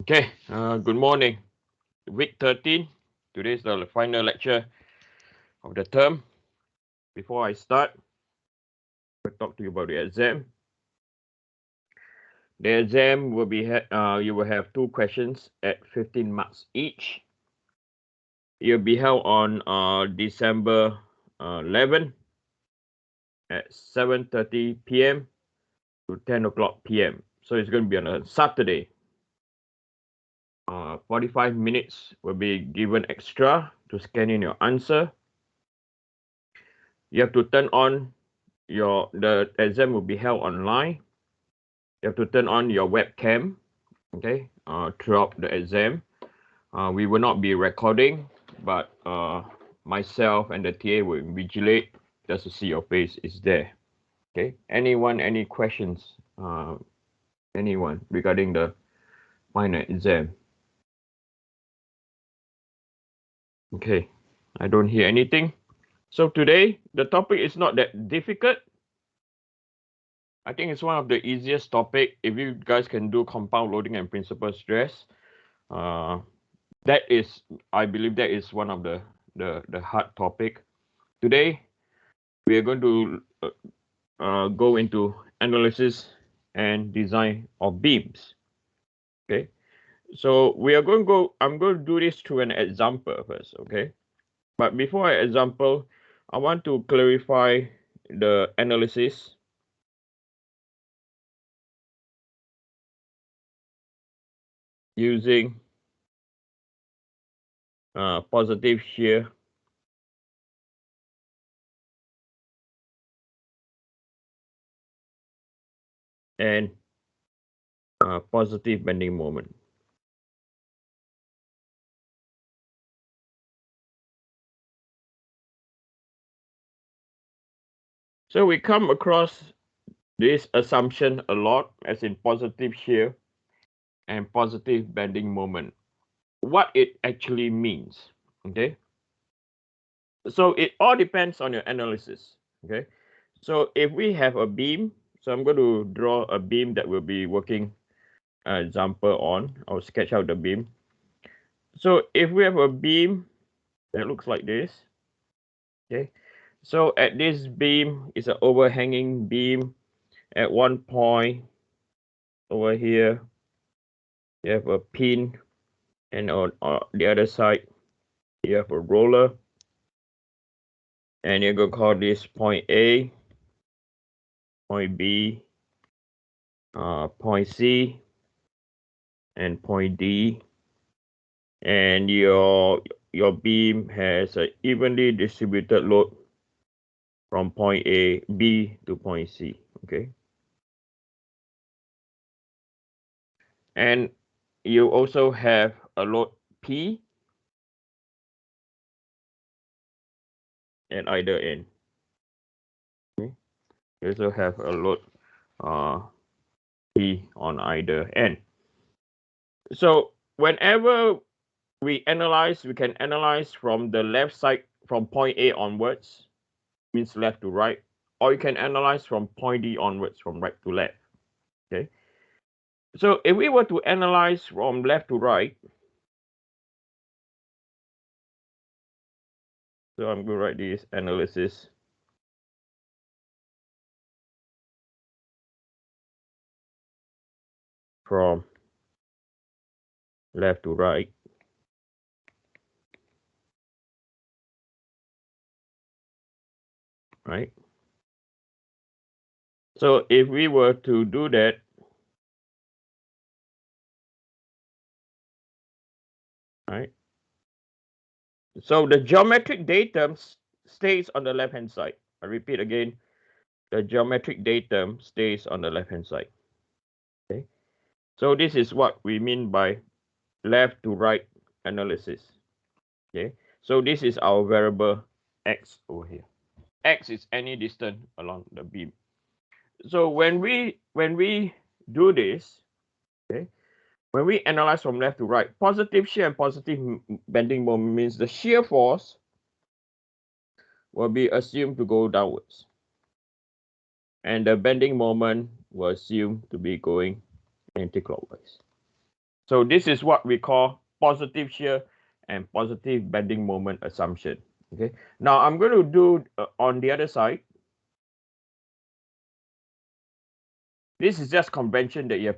Okay, good morning. Week 13. Today is the final lecture of the term. Before I start, I'll talk to you about the exam. The exam will be you will have two questions at 15 marks each. It will be held on December 11 at 7:30 p.m. to 10 o'clock p.m. So it's going to be on a Saturday. 45 minutes will be given extra to scan in your answer. You have to turn on the exam will be held online. You have to turn on your webcam, okay, throughout the exam. We will not be recording, but myself and the TA will vigilate just to see your face is there. Okay. Anyone, any questions? Anyone regarding the final exam? Okay. I don't hear anything. So today the topic is not that difficult. I think it's one of the easiest topic. If you guys can do compound loading and principal stress, that is, I believe that is one of the hard topic. Today we are going to go into analysis and design of beams. Okay, so we are going to go. I'm going to do this through an example first. Okay, but before I example, I want to clarify the analysis using positive shear and positive bending moment. So we come across this assumption a lot, as in positive shear and positive bending moment. What it actually means, okay? So it all depends on your analysis, okay? So if we have a beam, so I'm going to draw a beam that will be working example on. I'll sketch out the beam. So if we have a beam that looks like this, okay? So at this beam is an overhanging beam. At one point over here, you have a pin, and on the other side, you have a roller. And you're going to call this point A, point B, point C, and point D. And your beam has an evenly distributed load from point A, B to point C, okay? And you also have a load P at either end. Okay? You also have a load P on either end. So whenever we analyze, we can analyze from the left side, from point A onwards, means left to right, or you can analyze from point D onwards, from right to left. Okay. So if we were to analyze from left to right, so I'm going to write this analysis from left to right. Right. So if we were to do that, right? So the geometric datum stays on the left hand side. I repeat again, the geometric datum stays on the left hand side. Okay. So this is what we mean by left to right analysis. Okay. So this is our variable x over here. X is any distance along the beam. So when we do this, okay, when we analyze from left to right, positive shear and positive bending moment means the shear force will be assumed to go downwards, and the bending moment will assume to be going anti-clockwise. So this is what we call positive shear and positive bending moment assumption. Okay. Now I'm going to do on the other side. This is just convention that you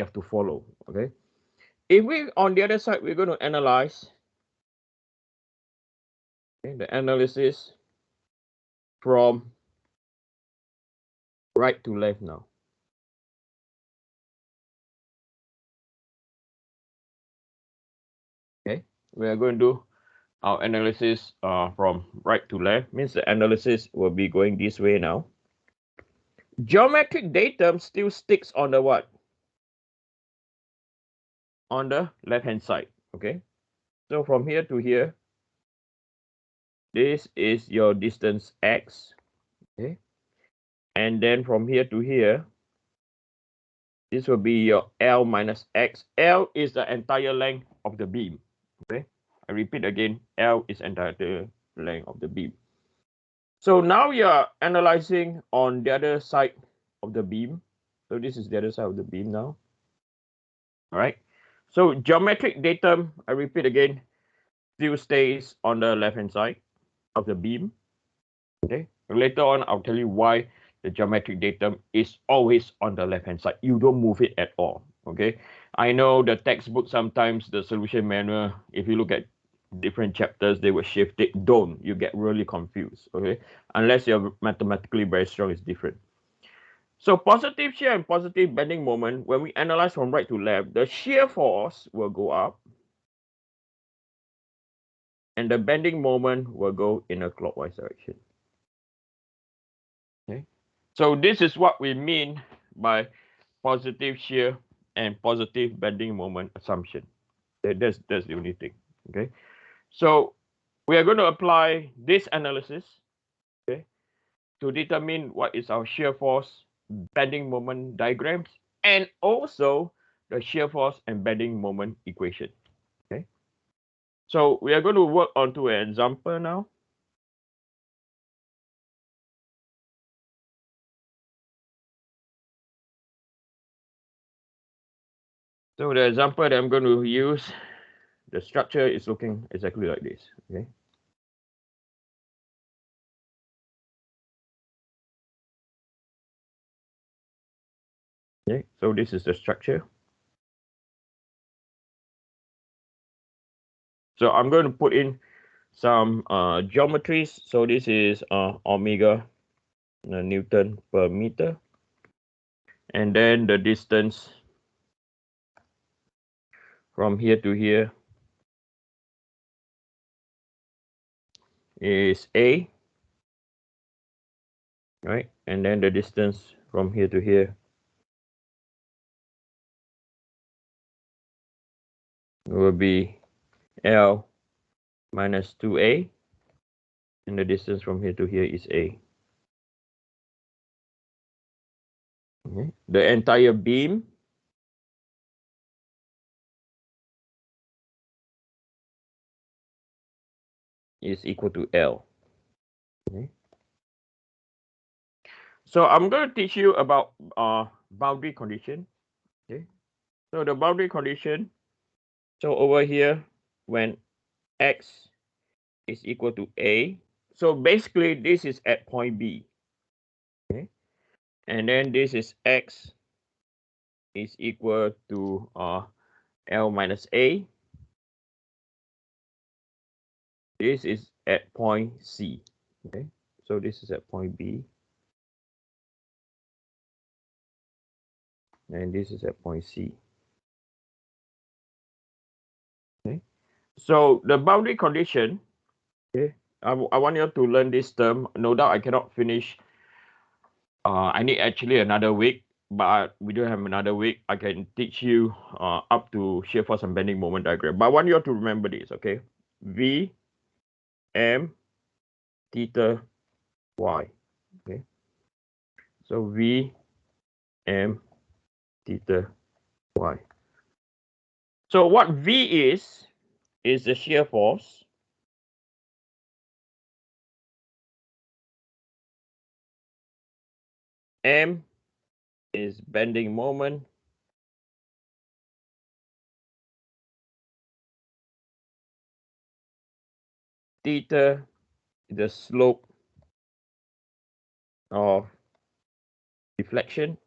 have to follow. Okay. If we on the other side, we're going to analyze the analysis from right to left now. Okay. We are going to do our analysis from right to left. Means the analysis will be going this way now. Geometric datum still sticks on the what? On the left hand side. Okay. So from here to here, this is your distance x. Okay. And then from here to here, this will be your L minus X. L is the entire length of the beam. Okay. I repeat again, L is entire length of the beam. So now you're analyzing on the other side of the beam. So this is the other side of the beam now. All right. So geometric datum, I repeat again, still stays on the left-hand side of the beam. Okay. Later on, I'll tell you why the geometric datum is always on the left-hand side. You don't move it at all. Okay. I know the textbook, sometimes the solution manual, if you look at different chapters, they will shift it. Don't. You get really confused. Okay. Unless you're mathematically very strong, it's different. So positive shear and positive bending moment, when we analyze from right to left, the shear force will go up and the bending moment will go in a clockwise direction. Okay. So this is what we mean by positive shear and positive bending moment assumption. That's the only thing. Okay. So we are going to apply this analysis, okay, to determine what is our shear force bending moment diagrams and also the shear force and bending moment equation. Okay. So we are going to work onto an example now. So the example that I'm going to use, the structure is looking exactly like this. Okay. Okay. So this is the structure. So I'm going to put in some geometries. So this is omega Newton per meter. And then the distance from here to here is A, right? And then the distance from here to here will be L minus 2A. And the distance from here to here is A. Okay. The entire beam is equal to L. Okay. So I'm going to teach you about boundary condition. Okay. So the boundary condition. So over here, when X is equal to A, so basically this is at point B. Okay. And then this is X is equal to L minus A. This is at point C. Okay. So this is at point B. And this is at point C. Okay. So the boundary condition, okay, I want you to learn this term. No doubt I cannot finish. I need actually another week, but we don't have another week. I can teach you up to shear force and bending moment diagram. But I want you to remember this, okay? V M theta Y. Okay. So V M theta Y. So what V is the shear force. M is bending moment. theta is the slope of deflection,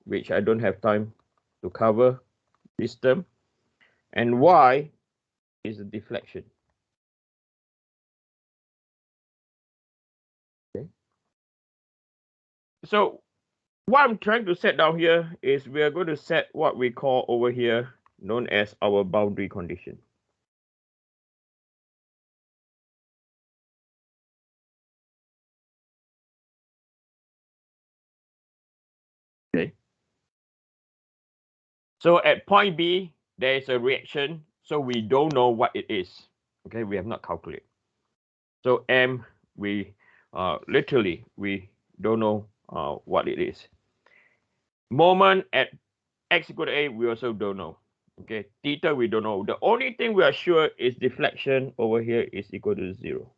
which I don't have time to cover this term, and y is the deflection. Okay. So what I'm trying to set down here is we are going to set what we call over here known as our boundary condition. Okay. So at point B, there is a reaction, so we don't know what it is. Okay, we have not calculated. So M, we literally we don't know what it is. Moment at x equal to a, we also don't know. Okay, theta we don't know. The only thing we are sure is deflection over here is equal to 0.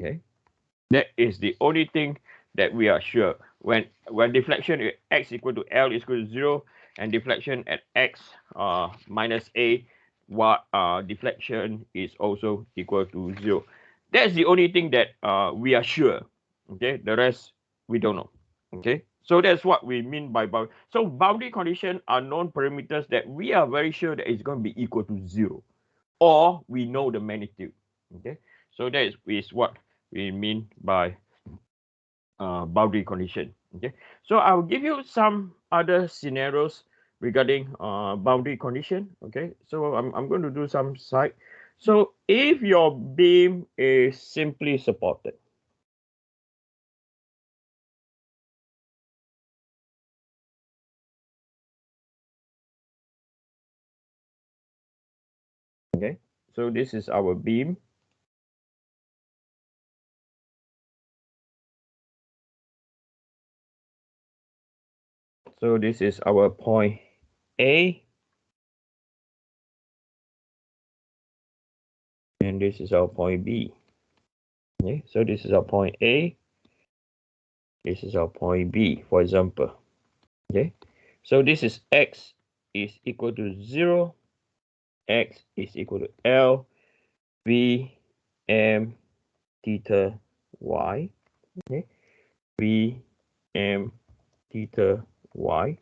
Okay, that is the only thing that we are sure. When deflection at x equal to L is equal to 0, and deflection at x minus a, what deflection is also equal to 0. That's the only thing that we are sure. Okay, the rest we don't know. Okay, so that's what we mean by boundary. So boundary conditions are known parameters that we are very sure that it's going to be equal to 0, or we know the magnitude. Okay, so that is what we mean by boundary condition. Okay, so I'll give you some other scenarios regarding boundary condition. Okay, so I'm going to do some side. So if your beam is simply supported, okay, so this is our beam. So this is our point A, and this is our point B. Okay, so this is our point A, this is our point B, for example. Okay, so this is x is equal to 0, x is equal to L, V, M, theta, Y. Okay, V, M, theta, Y.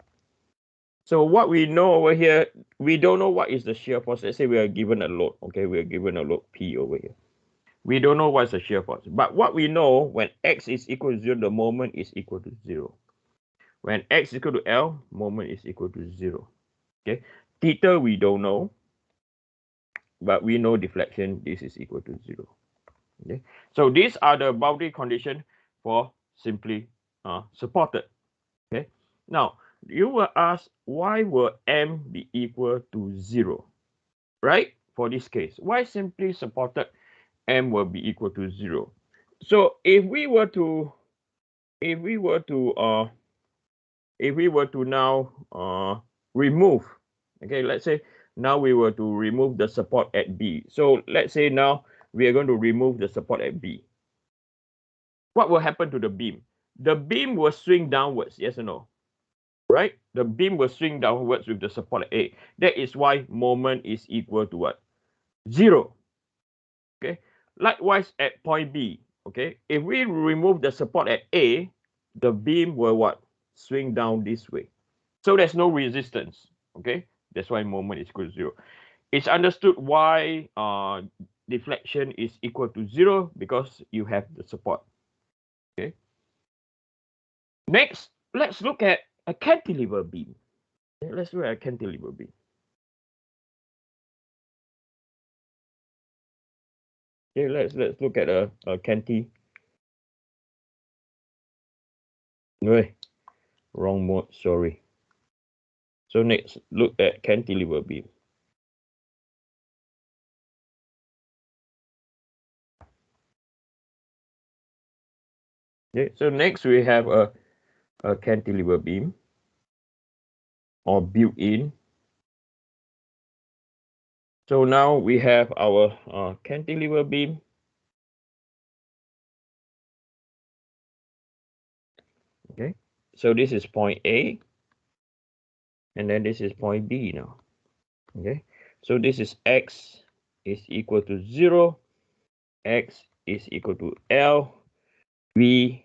So what we know over here, we don't know what is the shear force. Let's say we are given a load. Okay, we are given a load P over here. We don't know what's the shear force. But what we know, when x is equal to 0, the moment is equal to 0. When x is equal to L, moment is equal to 0. Okay, theta we don't know, but we know deflection, this is equal to 0. Okay, so these are the boundary conditions for simply supported. Okay, now you will ask, why will M be equal to 0? Right? For this case, why simply supported M will be equal to 0? So if we were to now remove, okay, let's say now we were to remove the support at B. So let's say now we are going to remove the support at B. What will happen to the beam? The beam will swing downwards, yes or no? Right? The beam will swing downwards with the support at A. That is why moment is equal to what? 0. Okay. Likewise at point B. Okay. If we remove the support at A, the beam will what? Swing down this way. So there's no resistance. Okay. That's why moment is equal to 0. It's understood why deflection is equal to 0, because you have the support. Okay. Next, let's look at a cantilever beam. Okay, let's look at a cantilever beam. Okay, let's look at a cantilever. No, wrong mode. Sorry. So next, look at cantilever beam. Okay, so next we have a cantilever beam, or built-in. So now we have our cantilever beam. Okay, so this is point A, and then this is point B now. Okay, so this is X is equal to 0, x is equal to L, V